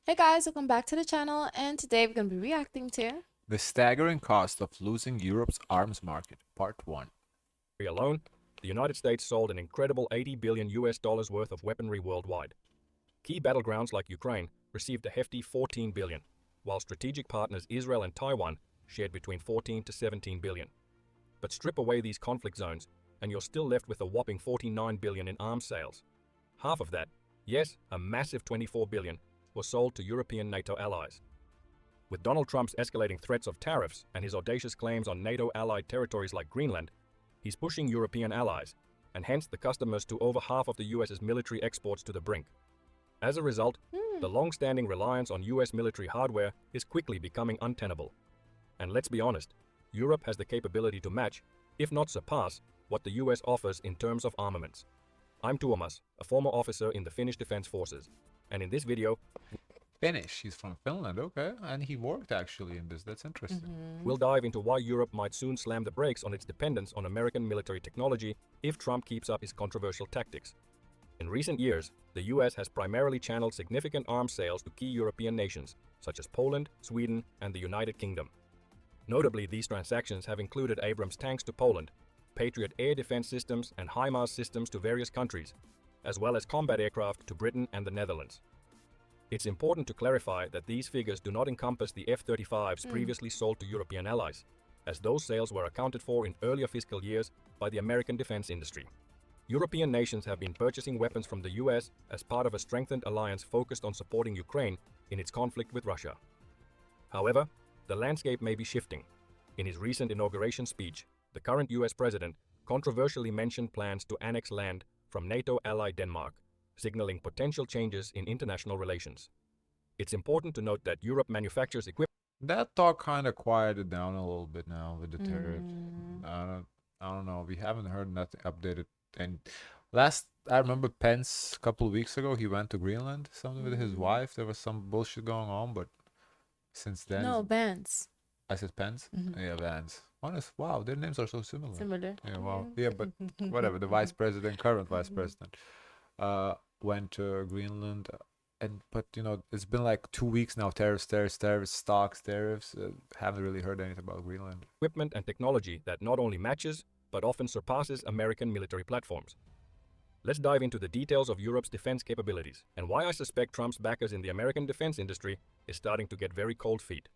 Hey guys, welcome back to the channel, and today we're going to be reacting to The Staggering Cost of Losing Europe's Arms Market, Part 1. Alone, the United States sold an incredible 80 billion US dollars worth of weaponry worldwide. Key battlegrounds like Ukraine received a hefty 14 billion, while strategic partners Israel and Taiwan shared between 14 to 17 billion. But strip away these conflict zones, and you're still left with a whopping 49 billion in arms sales. Half of that, yes, a massive 24 billion, was sold to European NATO allies. With Donald Trump's escalating threats of tariffs and his audacious claims on NATO-allied territories like Greenland, he's pushing European allies, and hence the customers to over half of the US's military exports to the brink. As a result, the long-standing reliance on US military hardware is quickly becoming untenable. And let's be honest, Europe has the capability to match, if not surpass, what the US offers in terms of armaments. I'm Tuomas, a former officer in the Finnish Defense Forces, and in this video, Finnish. He's from Finland, okay. And he worked actually in this. That's interesting. we'll dive into why Europe might soon slam the brakes on its dependence on American military technology if Trump keeps up his controversial tactics. In recent years, the US has primarily channeled significant arms sales to key European nations, such as Poland, Sweden, and the United Kingdom. Notably, these transactions have included Abrams tanks to Poland, Patriot air defense systems and HIMARS systems to various countries, as well as combat aircraft to Britain and the Netherlands. It's important to clarify that these figures do not encompass the F-35s previously sold to European allies, as those sales were accounted for in earlier fiscal years by the American defense industry. European nations have been purchasing weapons from the US as part of a strengthened alliance focused on supporting Ukraine in its conflict with Russia. However, the landscape may be shifting. In his recent inauguration speech, the current US president controversially mentioned plans to annex land from NATO ally Denmark, signaling potential changes in international relations. It's important to note that Europe manufactures equipment. That talk kind of quieted down a little bit now with the tariffs. I don't know. We haven't heard nothing updated. And I remember Pence a couple of weeks ago, he went to Greenland, something with his wife. There was some bullshit going on, but since then, no bands. I said Pence? Yeah, Vance. Honest, wow, their names are so similar. Similar. Yeah, wow. Yeah, but whatever. The vice president, current vice president, went to Greenland, but it's been like 2 weeks now. Tariffs, stocks, tariffs. Haven't really heard anything about Greenland. Equipment and technology that not only matches, but often surpasses American military platforms. Let's dive into the details of Europe's defense capabilities and why I suspect Trump's backers in the American defense industry is starting to get very cold feet.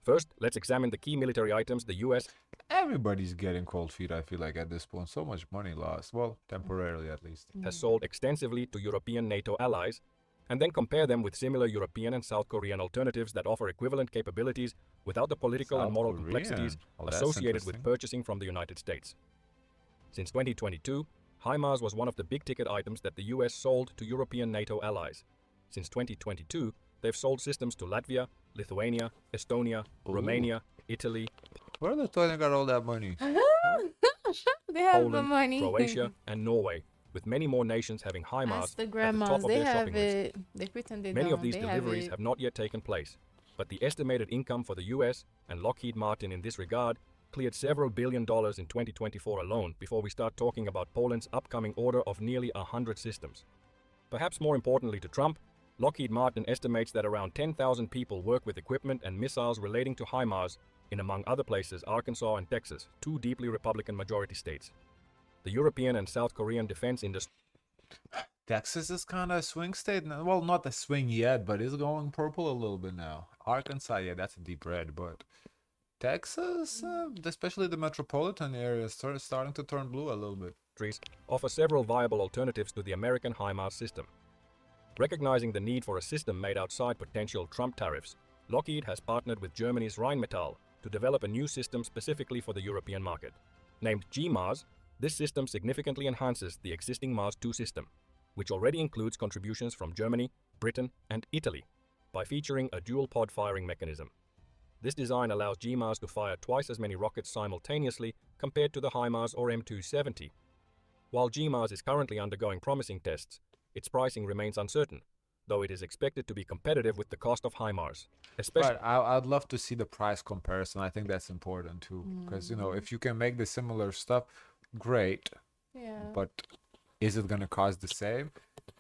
First, let's examine the key military items the US Everybody's getting cold feet, I feel like, at this point. So much money lost. Well, temporarily at least. has sold extensively to European NATO allies, and then compare them with similar European and South Korean alternatives that offer equivalent capabilities without the political and South moral Korean? complexities Oh, that's associated with interesting. purchasing from the United States. Since 2022, HIMARS was one of the big-ticket items that the US sold to European NATO allies. Since 2022, they've sold systems to Latvia, Lithuania, Estonia, Romania, Italy, Where the Lithuania got all that money? They have the Poland, money. Croatia, and Norway, with many more nations having Ask HIMARS the at the top grandmas. of They their have shopping list. it. They pretend they Many don't. of these They deliveries have have not yet taken place, but the estimated income for the US and Lockheed Martin in this regard cleared several $billion in 2024 alone before we start talking about Poland's upcoming order of nearly 100 systems. Perhaps more importantly to Trump, Lockheed Martin estimates that around 10,000 people work with equipment and missiles relating to HIMARS in, among other places, Arkansas and Texas, two deeply Republican majority states. The European and South Korean defense industry Texas is kind of a swing state now. Well, not a swing yet, but it's going purple a little bit now. Arkansas, yeah, that's a deep red, but Texas, especially the metropolitan area, starting to turn blue a little bit. offer several viable alternatives to the American HIMARS system. Recognizing the need for a system made outside potential Trump tariffs, Lockheed has partnered with Germany's Rheinmetall to develop a new system specifically for the European market. Named GMARS, this system significantly enhances the existing Mars 2 system, which already includes contributions from Germany, Britain, and Italy, by featuring a dual pod firing mechanism. This design allows GMARS to fire twice as many rockets simultaneously compared to the HIMARS or M270. While GMARS is currently undergoing promising tests, its pricing remains uncertain, though it is expected to be competitive with the cost of HIMARS, especially Right, I'd love to see the price comparison. I think that's important too, because if you can make the similar stuff, great, yeah. but is it gonna cost the same?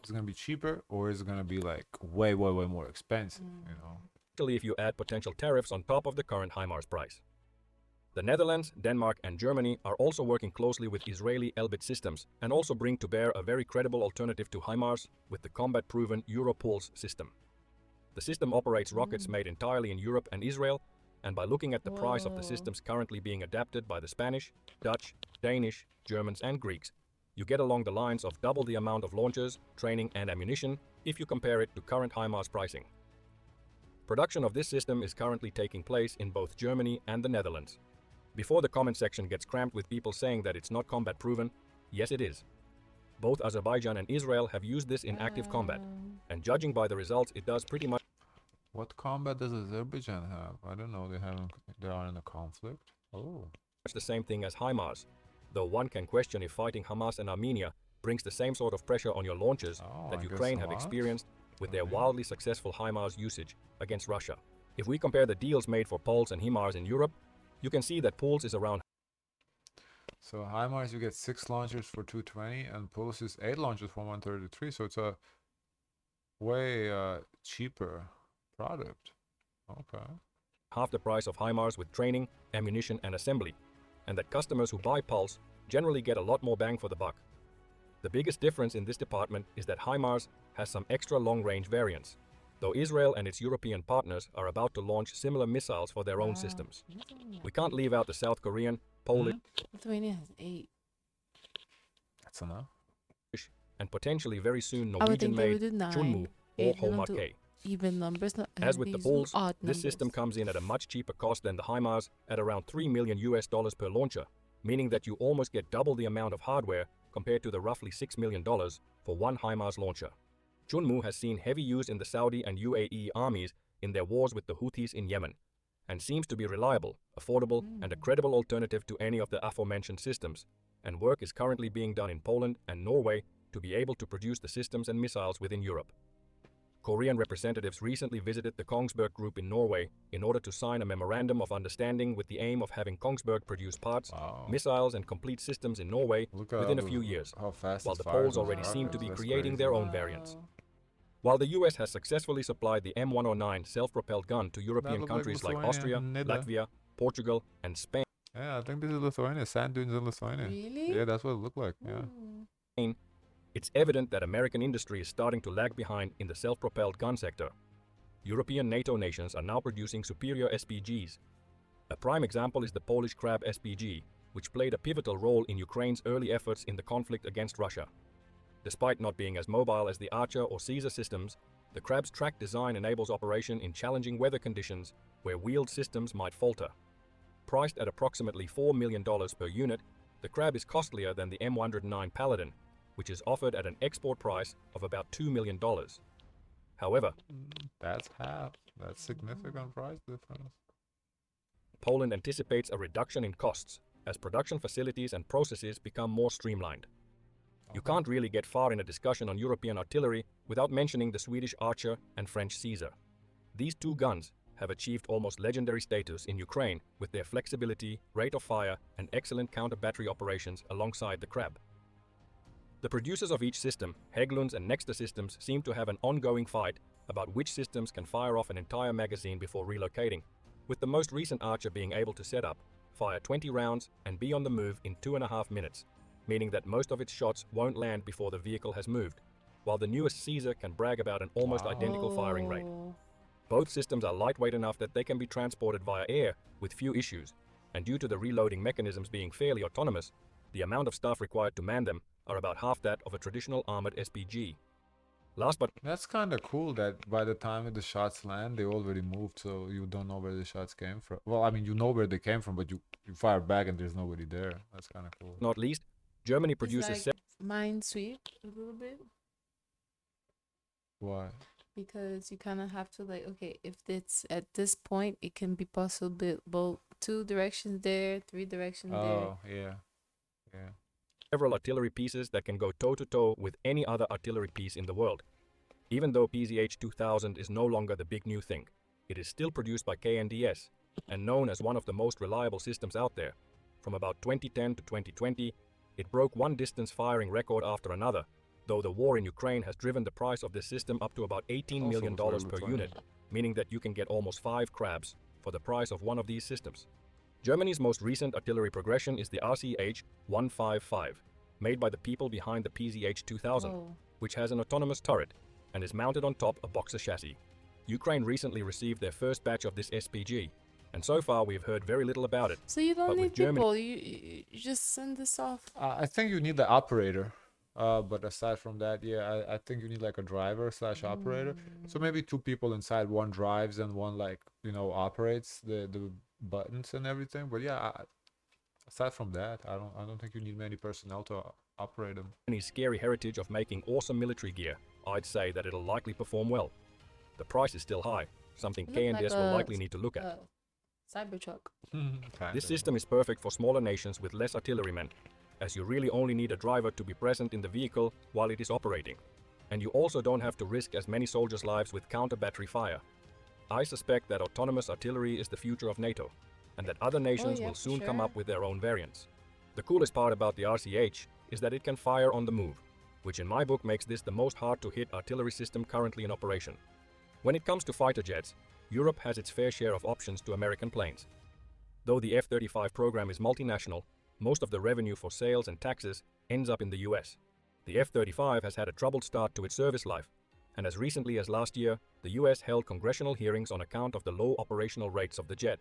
Is it gonna be cheaper or is it gonna be like way more expensive? You know. Especially if you add potential tariffs on top of the current HIMARS price. The Netherlands, Denmark, and Germany are also working closely with Israeli Elbit systems and also bring to bear a very credible alternative to HIMARS with the combat-proven Europulse system. The system operates rockets made entirely in Europe and Israel, and by looking at the price of the systems currently being adapted by the Spanish, Dutch, Danish, Germans, and Greeks, you get along the lines of double the amount of launchers, training, and ammunition if you compare it to current HIMARS pricing. Production of this system is currently taking place in both Germany and the Netherlands. Before the comment section gets cramped with people saying that it's not combat proven, yes it is. Both Azerbaijan and Israel have used this in active combat, and judging by the results it does pretty much What combat does Azerbaijan have? I don't know. They are in a conflict. Oh. the same thing as HIMARS, though one can question if fighting Hamas and Armenia brings the same sort of pressure on your launchers that I Ukraine guess have not. experienced with their Maybe. wildly successful HIMARS usage against Russia. If we compare the deals made for Pulse and HIMARS in Europe, you can see that Pulse is around So HIMARS you get 6 launchers for 220 and Pulse is 8 launchers for 133. So it's a way cheaper product. Okay. half the price of HIMARS with training, ammunition, and assembly, and that customers who buy Pulse generally get a lot more bang for the buck. The biggest difference in this department is that HIMARS has some extra long-range variants, though Israel and its European partners are about to launch similar missiles for their own systems. We can't leave out the South Korean, Polish, Lithuania has 8. That's enough. and potentially very soon I would think they would Norwegian-made do 9. Chunmoo or 8, they don't do Hallmark even numbers. As with the Pulse, odd this system numbers. comes in at a much cheaper cost than the HIMARS at around $3 million per launcher, meaning that you almost get double the amount of hardware compared to the roughly $6 million for one HIMARS launcher. Chunmoo has seen heavy use in the Saudi and UAE armies in their wars with the Houthis in Yemen, and seems to be reliable, affordable, and a credible alternative to any of the aforementioned systems, and work is currently being done in Poland and Norway to be able to produce the systems and missiles within Europe. Korean representatives recently visited the Kongsberg Group in Norway in order to sign a memorandum of understanding with the aim of having Kongsberg produce parts, Wow. missiles, and complete systems in Norway Look at within a how few years, how fast while it the fires Poles those already seem to rockets. be That's creating crazy. their own variants. While the US has successfully supplied the M109 self-propelled gun to European look like countries like Lithuania, Austria, Nida. Latvia, Portugal, and Spain, Yeah, I think this is Lithuania. Sand dunes in Lithuania. Really? Yeah, that's what it looked like. Yeah. it's evident that American industry is starting to lag behind in the self-propelled gun sector. European NATO nations are now producing superior SPGs. A prime example is the Polish Crab SPG, which played a pivotal role in Ukraine's early efforts in the conflict against Russia. Despite not being as mobile as the Archer or Caesar systems, the Crab's track design enables operation in challenging weather conditions where wheeled systems might falter. Priced at approximately $4 million per unit, the Crab is costlier than the M109 Paladin, which is offered at an export price of about $2 million. However, That's half. That's significant price difference. Poland anticipates a reduction in costs as production facilities and processes become more streamlined. You can't really get far in a discussion on European artillery without mentioning the Swedish Archer and French Caesar. These two guns have achieved almost legendary status in Ukraine with their flexibility, rate of fire, and excellent counter-battery operations alongside the Crab. The producers of each system, Hägglunds and Nexter Systems, seem to have an ongoing fight about which systems can fire off an entire magazine before relocating, with the most recent Archer being able to set up, fire 20 rounds, and be on the move in 2.5 minutes, meaning that most of its shots won't land before the vehicle has moved, while the newest Caesar can brag about an almost Wow. identical firing rate. Oh. Both systems are lightweight enough that they can be transported via air with few issues, and due to the reloading mechanisms being fairly autonomous, the amount of staff required to man them are about half that of a traditional armored SPG. Last but That's kind of cool that by the time the shots land, they already moved, so you don't know where the shots came from. Well, I mean, you know where they came from, but you fire back and there's nobody there. That's kind of cool. not least, Germany It's produces like Minesweep a little bit, Why? because you kind of have to like, okay, if it's at this point, it can be possible 2 directions there, 3 directions there. Oh, yeah. Yeah. several artillery pieces that can go toe-to-toe with any other artillery piece in the world. Even though PZH 2000 is no longer the big new thing, it is still produced by KNDS and known as one of the most reliable systems out there. From about 2010 to 2020, it broke one distance firing record after another, though the war in Ukraine has driven the price of this system up to about $18 million per unit, meaning that you can get almost 5 crabs for the price of one of these systems. Germany's most recent artillery progression is the RCH-155, made by the people behind the PZH-2000, Whoa. which has an autonomous turret and is mounted on top a Boxer chassis. Ukraine recently received their first batch of this SPG, and so far we've heard very little about it. So you don't But with need Germany- people. You just send this off. I think you need the operator. But aside from that, yeah, I think you need like a driver slash operator. So maybe 2 people inside, one drives and one like, operates the buttons and everything. But yeah, aside from that, I don't think you need many personnel to operate them. Germany's scary heritage of making awesome military gear, I'd say that it'll likely perform well. The price is still high, something You look KNDS like will a likely need to look at. Cybertruck. This system is perfect for smaller nations with less artillerymen, as you really only need a driver to be present in the vehicle while it is operating. And you also don't have to risk as many soldiers' lives with counter-battery fire. I suspect that autonomous artillery is the future of NATO, and that other nations yeah, will for soon come sure. up with their own variants. The coolest part about the RCH is that it can fire on the move, which in my book makes this the most hard-to-hit artillery system currently in operation. When it comes to fighter jets, Europe has its fair share of options to American planes. Though the F-35 program is multinational, most of the revenue for sales and taxes ends up in the US. The F-35 has had a troubled start to its service life, and as recently as last year, the US held congressional hearings on account of the low operational rates of the jet.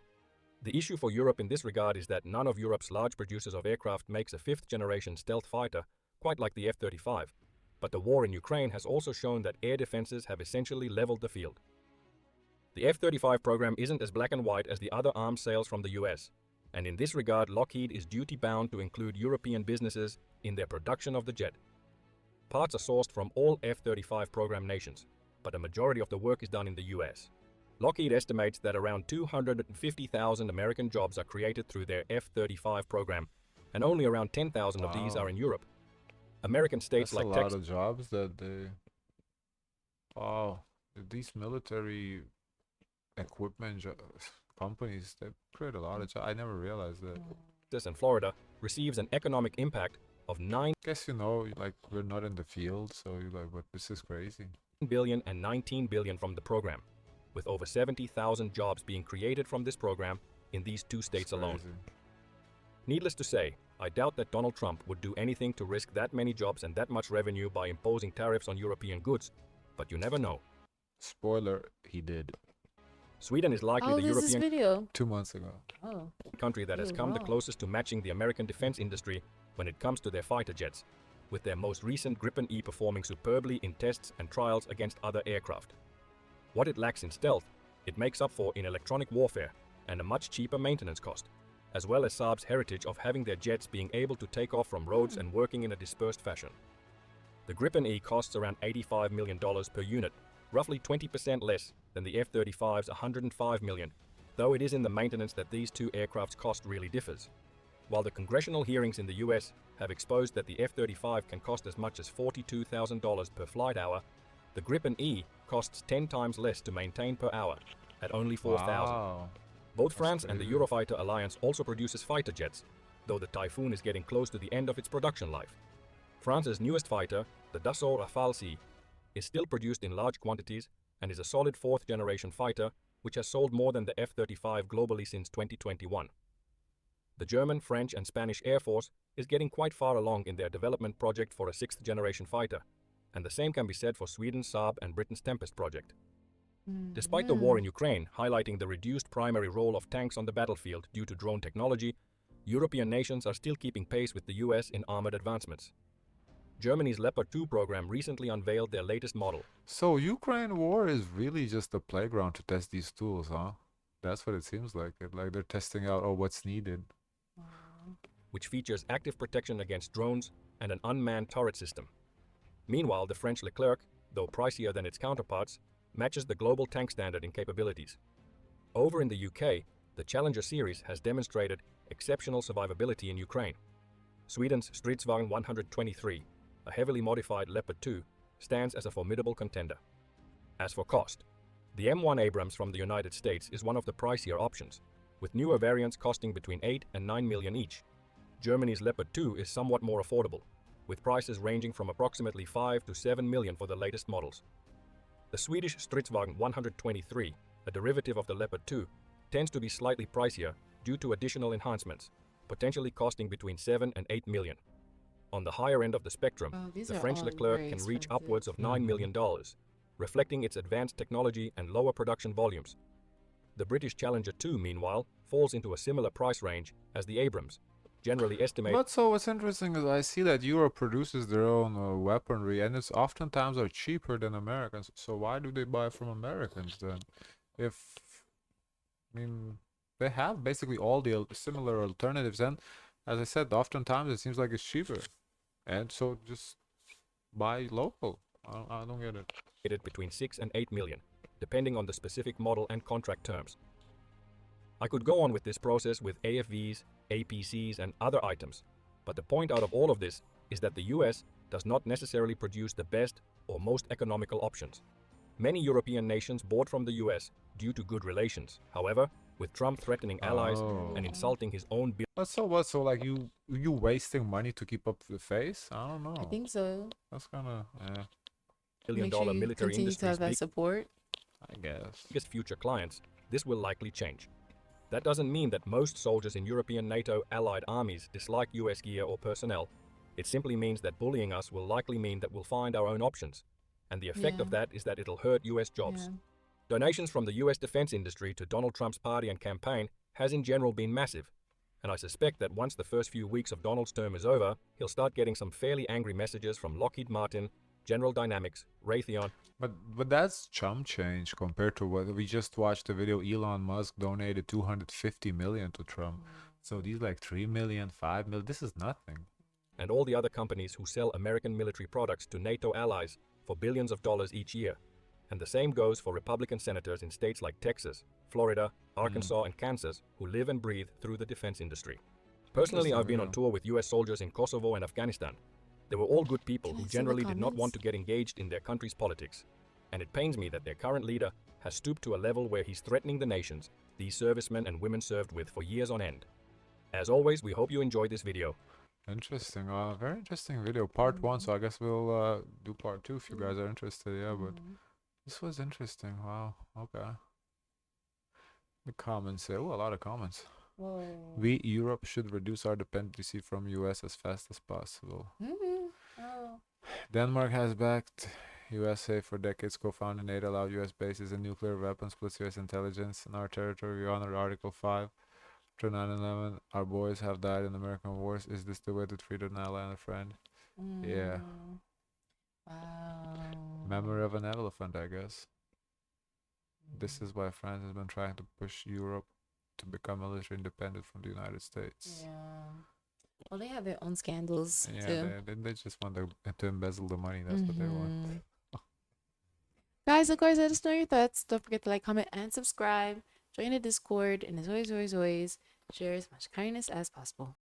The issue for Europe in this regard is that none of Europe's large producers of aircraft makes a 5th-generation stealth fighter quite like the F-35, but the war in Ukraine has also shown that air defenses have essentially leveled the field. The F-35 program isn't as black and white as the other arms sales from the US, and in this regard Lockheed is duty-bound to include European businesses in their production of the jet. Parts are sourced from all F-35 program nations, but a majority of the work is done in the US. Lockheed estimates that around 250,000 American jobs are created through their F-35 program, and only around 10,000 of these are in Europe. American states That's like a lot Texas of jobs that they. Oh, these military equipment companies, they create a lot of jobs. I never realized that. and Florida receives an economic impact of $9 Guess like we're not in the field, so you're like, but this is crazy. billion and $19 billion from the program, with over 70,000 jobs being created from this program in these 2 states It's alone. crazy. Needless to say, I doubt that Donald Trump would do anything to risk that many jobs and that much revenue by imposing tariffs on European goods, but you never know. Spoiler, he did Sweden is likely How the old is this European video? 2 months ago. Oh. country that has Ew, come the wow. closest to matching the American defense industry when it comes to their fighter jets, with their most recent Gripen E performing superbly in tests and trials against other aircraft. What it lacks in stealth, it makes up for in electronic warfare and a much cheaper maintenance cost, as well as Saab's heritage of having their jets being able to take off from roads and working in a dispersed fashion. The Gripen E costs around $85 million per unit, roughly 20% less than the F-35's $105 million, though it is in the maintenance that these 2 aircraft's cost really differs. While the congressional hearings in the US have exposed that the F-35 can cost as much as $42,000 per flight hour, the Gripen E costs 10 times less to maintain per hour, at only $4,000. Wow. Both That's France and the crazy. Eurofighter Alliance also produces fighter jets, though the Typhoon is getting close to the end of its production life. France's newest fighter, the Dassault Rafale C, is still produced in large quantities and is a solid 4th-generation fighter which has sold more than the F-35 globally since 2021. The German, French and Spanish Air Force is getting quite far along in their development project for a 6th-generation fighter, and the same can be said for Sweden's Saab and Britain's Tempest project. Despite the war in Ukraine highlighting the reduced primary role of tanks on the battlefield due to drone technology, European nations are still keeping pace with the US in armored advancements. Germany's Leopard 2 program recently unveiled their latest model, So Ukraine war is really just a playground to test these tools, huh? That's what it seems like. Like they're testing out what's needed. which features active protection against drones and an unmanned turret system. Meanwhile, the French Leclerc, though pricier than its counterparts, matches the global tank standard in capabilities. Over in the UK, the Challenger series has demonstrated exceptional survivability in Ukraine. Sweden's Stridsvagn 123, a heavily modified Leopard 2, stands as a formidable contender. As for cost, the M1 Abrams from the United States is one of the pricier options, with newer variants costing between $8 and $9 million each. Germany's Leopard 2 is somewhat more affordable, with prices ranging from approximately 5 to 7 million for the latest models. The Swedish Stridsvagn 123, a derivative of the Leopard 2, tends to be slightly pricier due to additional enhancements, potentially costing between 7 and 8 million. On the higher end of the spectrum, Oh, these the are French all Leclerc very can reach expensive. upwards of $9 million, reflecting its advanced technology and lower production volumes. The British Challenger 2, meanwhile, falls into a similar price range as the Abrams, generally estimated. But so what's interesting is I see that Europe produces their own weaponry, and it's oftentimes are cheaper than Americans. So why do they buy from Americans then? If I mean they have basically all the similar alternatives, and as I said, oftentimes it seems like it's cheaper, and so just buy local. I don't get it. Between 6 and 8 million, depending on the specific model and contract terms. I could go on with this process with AFVs, APCs, and other items, but the point out of all of this is that the US does not necessarily produce the best or most economical options. Many European nations bought from the US due to good relations. However, with Trump threatening allies and insulting his own But so what? So like you wasting money to keep up the face? I don't know. I think so. That's kind of Make sure billion-dollar you military continue to have industry's that support. I guess. biggest future clients, this will likely change. That doesn't mean that most soldiers in European NATO allied armies dislike US gear or personnel. It simply means that bullying us will likely mean that we'll find our own options. And the effect of Yeah. that is that it'll hurt US jobs. Yeah. Donations from the US defense industry to Donald Trump's party and campaign has in general been massive. And I suspect that once the first few weeks of Donald's term is over, he'll start getting some fairly angry messages from Lockheed Martin, General Dynamics, Raytheon. But that's chump change compared to what we just watched. The video Elon Musk donated 250 million to Trump. So these like 3 million, 5 million. This is nothing. And all the other companies who sell American military products to NATO allies for billions of dollars each year. And the same goes for Republican senators in states like Texas, Florida, Arkansas, and Kansas who live and breathe through the defense industry. Personally, I've been on tour with US soldiers in Kosovo and Afghanistan. They were all good people Can I who see the generally did not want comments? to get engaged in their country's politics. And it pains me that their current leader has stooped to a level where he's threatening the nations these servicemen and women served with for years on end. As always, we hope you enjoyed this video. Interesting. Very interesting video. Part 1. So I guess we'll do part 2 if you guys are interested. Yeah, but this was interesting. Wow. Okay. The comments say, oh, a lot of comments. Whoa. We, Europe, should reduce our dependency from US as fast as possible. Oh. Denmark has backed USA for decades, co-founded NATO, allowed US bases and nuclear weapons, plus US intelligence in our territory. We honor Article 5. After 9/11, our boys have died in American wars. Is this the way to treat an ally and a friend? Yeah. Wow. Memory of an elephant, I guess. This is why France has been trying to push Europe to become military independent from the United States. Yeah. Well, they have their own scandals Yeah, too. they just want to embezzle the money. That's what they want. Mhm. Guys, of course, let us know your thoughts. Don't forget to like, comment, and subscribe. Join the Discord. And as always, share as much kindness as possible.